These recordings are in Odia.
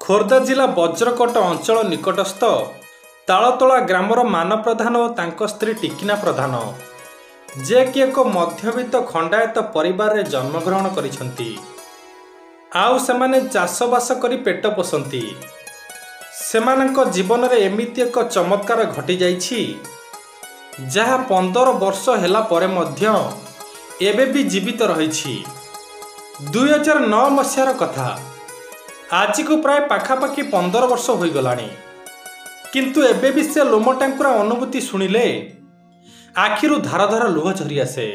ଖୋର୍ଦ୍ଧା ଜିଲ୍ଲା ବଜ୍ରକୋଟ ଅଞ୍ଚଳ ନିକଟସ୍ଥ ତାଳତୋଳା ଗ୍ରାମର ମାନ ପ୍ରଧାନ ଓ ତାଙ୍କ ସ୍ତ୍ରୀ ଟିକିନା ପ୍ରଧାନ, ଯେ କି ଏକ ମଧ୍ୟବିତ୍ତ ଖଣ୍ଡାୟତ ପରିବାରରେ ଜନ୍ମଗ୍ରହଣ କରିଛନ୍ତି। ଆଉ ସେମାନେ ଚାଷବାସ କରି ପେଟ ପୋଷନ୍ତି। ସେମାନଙ୍କ ଜୀବନରେ ଏମିତି ଏକ ଚମତ୍କାର ଘଟିଯାଇଛି, ଯାହା 15 ବର୍ଷ ହେଲା ପରେ ମଧ୍ୟ ଏବେ ବି ଜୀବିତ ରହିଛି। 2009 ମସିହାର କଥା। ଆଜିକୁ ପ୍ରାୟ ପାଖାପାଖି 15 ବର୍ଷ ହୋଇଗଲାଣି, କିନ୍ତୁ ଏବେ ବି ସେ ଲୋମ ଟାଙ୍କୁରା ଅନୁଭୂତି ଶୁଣିଲେ ଆଖିରୁ ଧାର ଧାର ଲୁହ ଝରିଆସେ।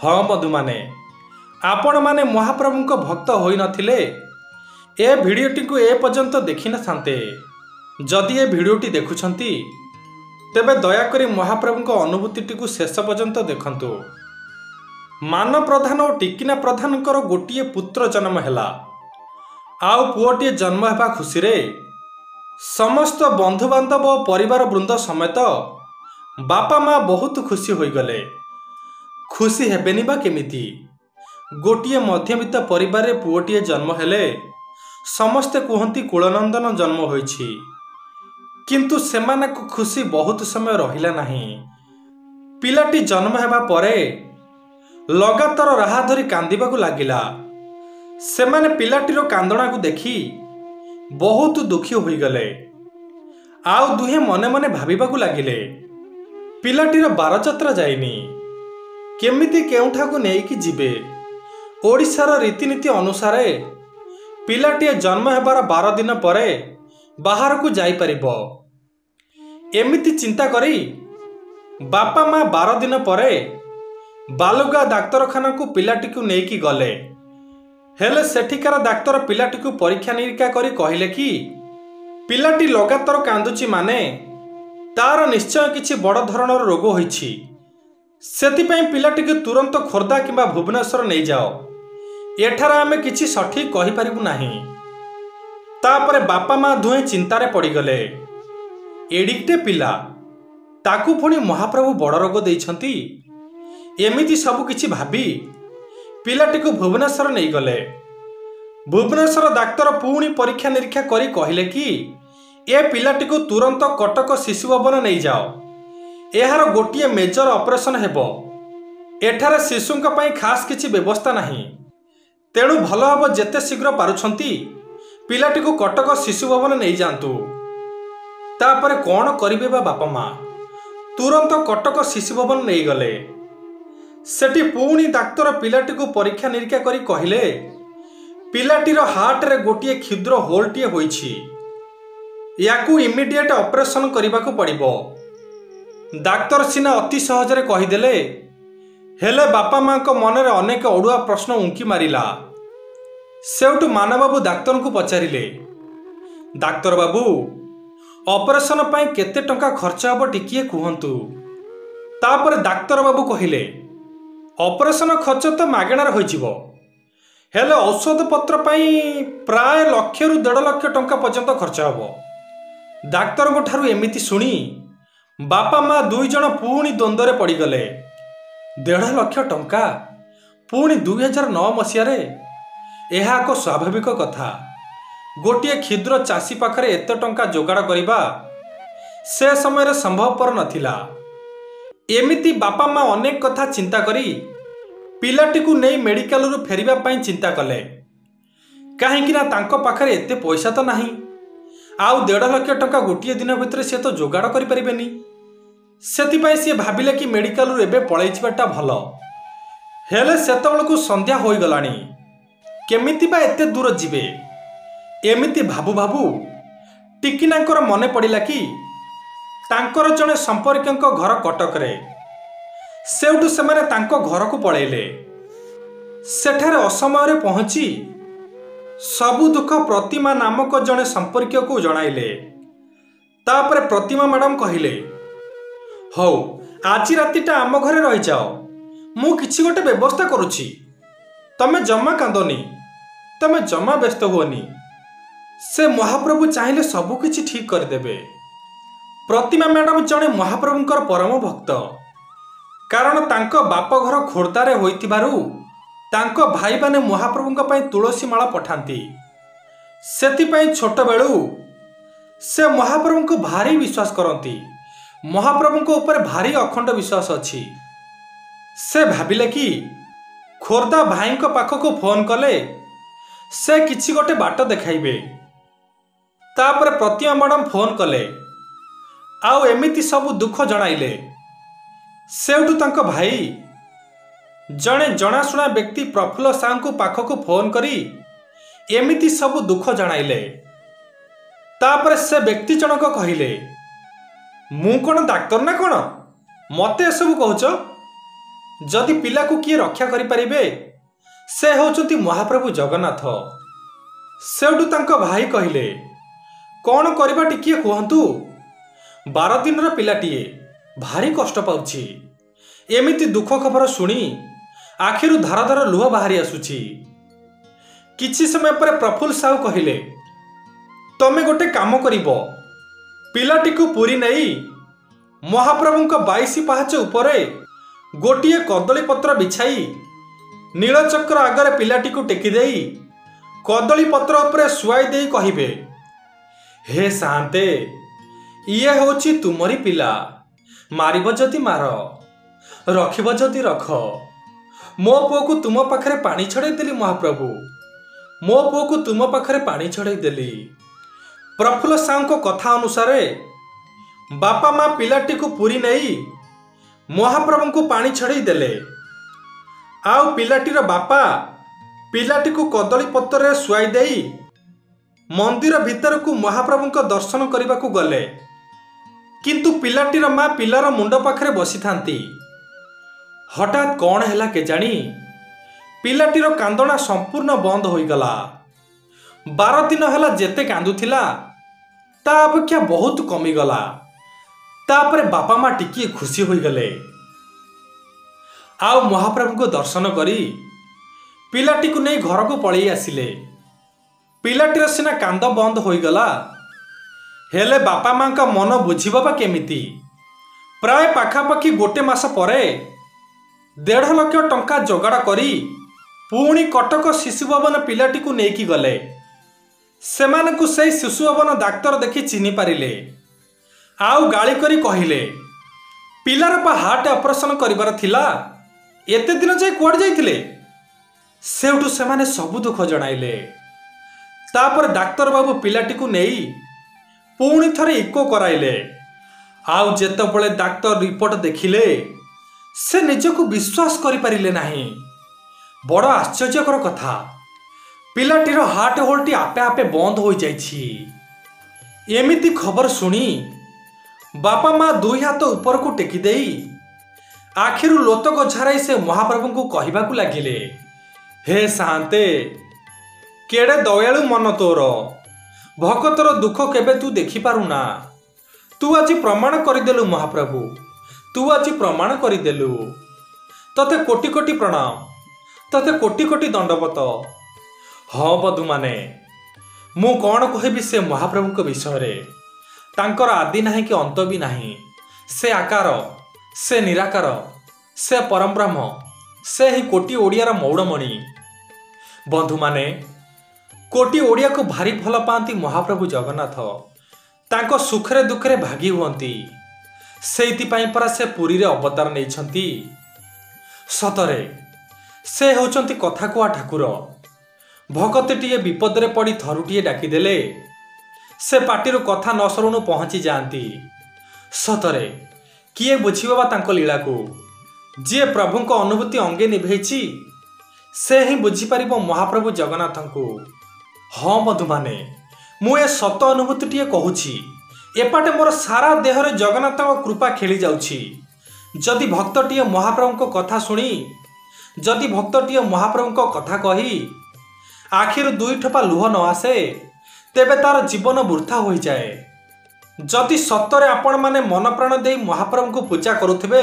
ହଁ ବନ୍ଧୁମାନେ, ଆପଣମାନେ ମହାପ୍ରଭୁଙ୍କ ଭକ୍ତ ହୋଇନଥିଲେ ଏ ଭିଡ଼ିଓଟିକୁ ଏ ପର୍ଯ୍ୟନ୍ତ ଦେଖିନଥାନ୍ତେ। ଯଦି ଏ ଭିଡ଼ିଓଟି ଦେଖୁଛନ୍ତି, ତେବେ ଦୟାକରି ମହାପ୍ରଭୁଙ୍କ ଅନୁଭୂତିଟିକୁ ଶେଷ ପର୍ଯ୍ୟନ୍ତ ଦେଖନ୍ତୁ। ମାନ ପ୍ରଧାନ ଓ ଟିକିନା ପ୍ରଧାନଙ୍କର ଗୋଟିଏ ପୁତ୍ର ଜନ୍ମ ହେଲା। ଆଉ ପୁଅଟିଏ ଜନ୍ମ ହେବା ଖୁସିରେ ସମସ୍ତ ବନ୍ଧୁବାନ୍ଧବ ଓ ପରିବାର ବୃନ୍ଦ ସମେତ ବାପା ମା ବହୁତ ଖୁସି ହୋଇଗଲେ। ଖୁସି ହେବେନି ବା କେମିତି? ଗୋଟିଏ ମଧ୍ୟବିତ୍ତ ପରିବାରରେ ପୁଅଟିଏ ଜନ୍ମ ହେଲେ ସମସ୍ତେ କୁହନ୍ତି କୁଳନନ୍ଦନ ଜନ୍ମ ହୋଇଛି। କିନ୍ତୁ ସେମାନଙ୍କ ଖୁସି ବହୁତ ସମୟ ରହିଲା ନାହିଁ। ପିଲାଟି ଜନ୍ମ ହେବା ପରେ ଲଗାତାର ରାହା ଧରି କାନ୍ଦିବାକୁ ଲାଗିଲା। ସେମାନେ ପିଲାଟିର କାନ୍ଦଣାକୁ ଦେଖି ବହୁତ ଦୁଃଖୀ ହୋଇଗଲେ। ଆଉ ଦୁହେଁ ମନେ ମନେ ଭାବିବାକୁ ଲାଗିଲେ, ପିଲାଟିର ବାରଯାତ୍ରା ଯାଇନି, କେମିତି କେଉଁଠାକୁ ନେଇକି ଯିବେ। ଓଡ଼ିଶାର ରୀତିନୀତି ଅନୁସାରେ ପିଲାଟିଏ ଜନ୍ମ ହେବାର 12 ଦିନ ପରେ ବାହାରକୁ ଯାଇପାରିବ। ଏମିତି ଚିନ୍ତା କରି ବାପା ମା 12 ଦିନ ପରେ ବାଲୁଗାଁ ଡାକ୍ତରଖାନାକୁ ପିଲାଟିକୁ ନେଇକି ଗଲେ। ହେଲେ ସେଠିକାର ଡାକ୍ତର ପିଲାଟିକୁ ପରୀକ୍ଷା ନିରୀକ୍ଷା କରି କହିଲେ କି ପିଲାଟି ଲଗାତାର କାନ୍ଦୁଛି ମାନେ ତାର ନିଶ୍ଚୟ କିଛି ବଡ଼ ଧରଣର ରୋଗ ହୋଇଛି। ସେଥିପାଇଁ ପିଲାଟିକୁ ତୁରନ୍ତ ଖୋର୍ଦ୍ଧା କିମ୍ବା ଭୁବନେଶ୍ୱର ନେଇଯାଅ। ଏଠାରେ ଆମେ କିଛି ସଠିକ୍ କହିପାରିବୁ ନାହିଁ। ତାପରେ ବାପା ମା ଦୁହେଁ ଚିନ୍ତାରେ ପଡ଼ିଗଲେ। ଏଡ଼ିଟେ ପିଲା, ତାକୁ ପୁଣି ମହାପ୍ରଭୁ ବଡ଼ ରୋଗ ଦେଇଛନ୍ତି। ଏମିତି ସବୁ କିଛି ଭାବି ପିଲାଟିକୁ ଭୁବନେଶ୍ୱର ନେଇଗଲେ। ଭୁବନେଶ୍ୱର ଡାକ୍ତର ପୁଣି ପରୀକ୍ଷା ନିରୀକ୍ଷା କରି କହିଲେ କି ଏ ପିଲାଟିକୁ ତୁରନ୍ତ କଟକ ଶିଶୁ ଭବନ ନେଇଯାଅ। ଏହାର ଗୋଟିଏ ମେଜର ଅପରେସନ ହେବ। ଏଠାରେ ଶିଶୁଙ୍କ ପାଇଁ ଖାସ୍ କିଛି ବ୍ୟବସ୍ଥା ନାହିଁ। ତେଣୁ ଭଲ ହେବ ଯେତେ ଶୀଘ୍ର ପାରୁଛନ୍ତି ପିଲାଟିକୁ କଟକ ଶିଶୁ ଭବନ ନେଇଯାଆନ୍ତୁ। ତାପରେ କ'ଣ କରିବେ ବା ବାପା ମା? ତୁରନ୍ତ କଟକ ଶିଶୁ ଭବନ ନେଇଗଲେ। ସେଠି ପୁଣି ଡାକ୍ତର ପିଲାଟିକୁ ପରୀକ୍ଷା ନିରୀକ୍ଷା କରି କହିଲେ ପିଲାଟିର ହାର୍ଟରେ ଗୋଟିଏ କ୍ଷୁଦ୍ର ହୋଲଟିଏ ହୋଇଛି। ୟାକୁ ଇମିଡିଏଟ୍ ଅପରେସନ କରିବାକୁ ପଡ଼ିବ। ଡାକ୍ତର ସିନା ଅତି ସହଜରେ କହିଦେଲେ, ହେଲେ ବାପା ମାଙ୍କ ମନରେ ଅନେକ ଅଡ଼ୁଆ ପ୍ରଶ୍ନ ଉଙ୍କି ମାରିଲା। ସେଉଠୁ ମାନବାବୁ ଡାକ୍ତରଙ୍କୁ ପଚାରିଲେ, ଡାକ୍ତର ବାବୁ, ଅପରେସନ ପାଇଁ କେତେ ଟଙ୍କା ଖର୍ଚ୍ଚ ହେବ ଟିକିଏ କୁହନ୍ତୁ। ତାପରେ ଡାକ୍ତର ବାବୁ କହିଲେ, ଅପରେସନ ଖର୍ଚ୍ଚ ତ ମାଗଣାରେ ହୋଇଯିବ, ହେଲେ ଔଷଧପତ୍ର ପାଇଁ ପ୍ରାୟ 1,00,000 ରୁ 1.5 ଲକ୍ଷ ଟଙ୍କା ପର୍ଯ୍ୟନ୍ତ ଖର୍ଚ୍ଚ ହେବ। ଡାକ୍ତରଙ୍କ ଠାରୁ ଏମିତି ଶୁଣି ବାପା ମା ଦୁଇ ଜଣ ପୁଣି ଦ୍ୱନ୍ଦ୍ୱରେ ପଡ଼ିଗଲେ। 1.5 ଲକ୍ଷ ଟଙ୍କା ପୁଣି 2009 ମସିହାରେ? ଏହା ଏକ ସ୍ୱାଭାବିକ କଥା। ଗୋଟିଏ କ୍ଷୁଦ୍ର ଚାଷୀ ପାଖରେ ଏତେ ଟଙ୍କା ଯୋଗାଡ଼ କରିବା ସେ ସମୟରେ ସମ୍ଭବପର ନଥିଲା। ଏମିତି ବାପା ମା ଅନେକ କଥା ଚିନ୍ତା କରି ପିଲାଟିକୁ ନେଇ ମେଡ଼ିକାଲରୁ ଫେରିବା ପାଇଁ ଚିନ୍ତା କଲେ। କାହିଁକି ନା ତାଙ୍କ ପାଖରେ ଏତେ ପଇସା ତ ନାହିଁ। ଆଉ 1.5 ଲକ୍ଷ ଟଙ୍କା ଗୋଟିଏ ଦିନ ଭିତରେ ସେ ତ ଯୋଗାଡ଼ କରିପାରିବେନି। ସେଥିପାଇଁ ସିଏ ଭାବିଲେ କି ମେଡ଼ିକାଲରୁ ଏବେ ପଳେଇ ଯିବାଟା ଭଲ। ହେଲେ ସେତେବେଳକୁ ସନ୍ଧ୍ୟା ହୋଇଗଲାଣି, କେମିତି ବା ଏତେ ଦୂର ଯିବେ? ଏମିତି ଭାବୁ ଭାବୁ ଟିକିନାଙ୍କର ମନେ ପଡ଼ିଲା କି ତାଙ୍କର ଜଣେ ସମ୍ପର୍କୀୟଙ୍କ ଘର କଟକରେ। ସେଉଠୁ ସେମାନେ ତାଙ୍କ ଘରକୁ ପଳେଇଲେ। ସେଠାରେ ଅସମୟରେ ପହଞ୍ଚି ସବୁ ଦୁଃଖ ପ୍ରତିମା ନାମକ ଜଣେ ସମ୍ପର୍କୀୟକୁ ଜଣାଇଲେ। ତାପରେ ପ୍ରତିମା ମ୍ୟାଡ଼ାମ କହିଲେ, ହଉ ଆଜି ରାତିଟା ଆମ ଘରେ ରହିଯାଅ, ମୁଁ କିଛି ଗୋଟେ ବ୍ୟବସ୍ଥା କରୁଛି। ତମେ ଜମା କାନ୍ଦନି, ତମେ ଜମା ବ୍ୟସ୍ତ ହୁଅନି। ସେ ମହାପ୍ରଭୁ ଚାହିଁଲେ ସବୁ କିଛି ଠିକ୍ କରିଦେବେ। ପ୍ରତିମା ମ୍ୟାଡ଼ାମ ଜଣେ ମହାପ୍ରଭୁଙ୍କର ପରମ ଭକ୍ତ। କାରଣ ତାଙ୍କ ବାପଘର ଖୋର୍ଦ୍ଧାରେ ହୋଇଥିବାରୁ ତାଙ୍କ ଭାଇମାନେ ମହାପ୍ରଭୁଙ୍କ ପାଇଁ ତୁଳସୀ ମାଳ ପଠାନ୍ତି। सेतिपाई छोट बेलू से महाप्रभु को भारी विश्वास करती। महाप्रभु को ऊपर भारी अखंड विश्वास अच्छी। से भाविले कि खोर्धा भाई पाखक फोन कले से किछि गोटे बाट देखाइबे। तापर प्रतिमा मैडम फोन कले आउ एमिति सब दुख जणाइले। सेउठु तांको भाई जड़े जनाशुना व्यक्ति प्रफुल्ल साहू को पाखक फोन करी एमिति सब दुख जणाइले। तापर से व्यक्ति जनक कहिले मु कौन डाक्तर ना कौन मते एसबू कहूच। जदि पिला को किए रक्षा करें से होचुंती महाप्रभु जगन्नाथ। सेउठु तांको भाई कहिले कौन करबा टिकिए कहतु। 12 दिन पिलाटीए भारी कष्ट पाउछि। एमिति दुख खबर शुणी आखिरु धार धार लुह बाहरी आसुछि। किछि समय पर प्रफुल्ल साहू कहिले तमे गोटे काम करिब पिलाटी को पुरी नहीं महाप्रभु 22 पाहाच उपरे गोटिए कदली पत्र बिछाई नीलचक्र आगरे पिलाटी को टेकी देई कदली पत्र उपरे सुआई देई कहिबे हे शांते ये होची तुमरी पिला मारिब जदि मार रखिब जदि रख। मो पुओ को तुम पाखरे पानी छड़ाई देली महाप्रभु मो पुओ को तुम पाखरे पानी छड़ाई देली। प्रफुल्ल साहू कथा अनुसार बापा माँ पिलाटी को पुरी नहीं महाप्रभु को पानी छड़ाई देले। आउ पिलाटीर बापा पिलाटी को कदली पत्र सुआई देई मंदिर भीतर को महाप्रभु को दर्शन करने को गले। किंतु पिलाटीर माँ पिलार मुंड पाखरे बसी थांती। हठात कौन हैला केजानी पिलाटीर कांदना संपूर्ण बंद हो गला। 12 दिन हैला जेते कांदुथिला ता अपेक्षा बहुत कमीगला। तापर बापा माँ टिकी खुशी हो गले। आउ महाप्रभु को दर्शन करी पिलाटी को नहीं घर को पलि आसिले। पिलाटीर सिना कांद बंद हो गला हेले बापा माँ का मन बुझीबा केमिति। प्राय पाखापाखि गोटे मास परे 1.5 लाख टंका जोगाड़ करी पुणी कटक शिशु भवन पिलाटी को नेकी गले। सेमानकु से शिशु भवन डाक्तर देखि चिन्हि पारिले। आउ गाली करी कहिले पिलार पा हार्ट ऑपरेशन करिबार थिला एते दिन जाय कुआड जाइथिले। सेउठु सेमाने सबु दुख जणाइले। तापर डाक्तर बाबू पिलाटी को नेई पुणी थरे इको कराइले। आउ जेतबळे डाक्तर रिपोर्ट देखिले से निजको विश्वास करि पारिले नाही। बड़ आश्चर्यकर कथा पिलाटीर हार्ट होल्टी आपे आपे बंद हो जाइछि। एमिति खबर सुनी बापा माँ 2 हाथ ऊपर को टेकी देई आखिरु लोतक झराई से महाप्रभु को कहबाकू लागिले हे शांते केड़े दयालु मन तोर भक्तर दुख केबे तू देखि पारुना। तू आज प्रमाण करदेलु महाप्रभु तू आज प्रमाण करदेलु। तते कोटि कोटि प्रणाम तते कोटि कोटि दंडवत। हाँ बधु माने मु कौन कहबी से महाप्रभु को विषय रे। तांकर आदि नहीं कि अंत भी नहीं। से आकार से निराकार से परम ब्रह्म से ही कोटि ओडियार मौड़मणि। बंधु माने कोटि ओडिया को भारी भल पाती महाप्रभु जगन्नाथ। तांको सुखरे दुखरे भागी हुअंती। सेइथिपाई परा से पुरी रे अवतार नेइछंती। सतरे से होचंती कथा कुआ ठाकुर। भगतटीए विपद रे पड़ी थरुटीए डाकिदेले से पाटिरु कथा न सरुणु पहुंची जाती। सतरे किए बुझीबा तांको लीला को जे प्रभु को अनुभूति अंगे निभेछि से ही बुझीपारिबो महाप्रभु जगन्नाथ को। हाँ बंधु माने मु ए सत अनुभूतिटीए कहूछि। एपाटे मोर सारा देहरे जगन्नाथ कृपा खेली जाउछि। जदि भक्तटीए महाप्रभु को कथा शुणी जदि भक्तटीए महाप्रभु को कथा कही आखिर 2 ठोपा लुह न आसे तेबे तार जीवन वृथा हो जाए। जदि सत्तरे आपण माने मन प्राण दे महाप्रभु को पूजा करुथिबे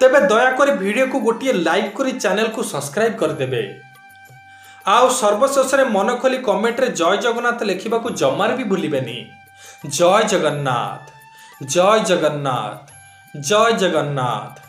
तेबे दयाकोरी वीडियो को गोटे लाइक करी चैनल को सब्सक्राइब कर देबे। आउ सर्वशेष मन खोली कमेंट रे जय जगन्नाथ लिखा को जमार भी भूलिबेनी। जय जगन्नाथ जय जगन्नाथ जय जगन्नाथ।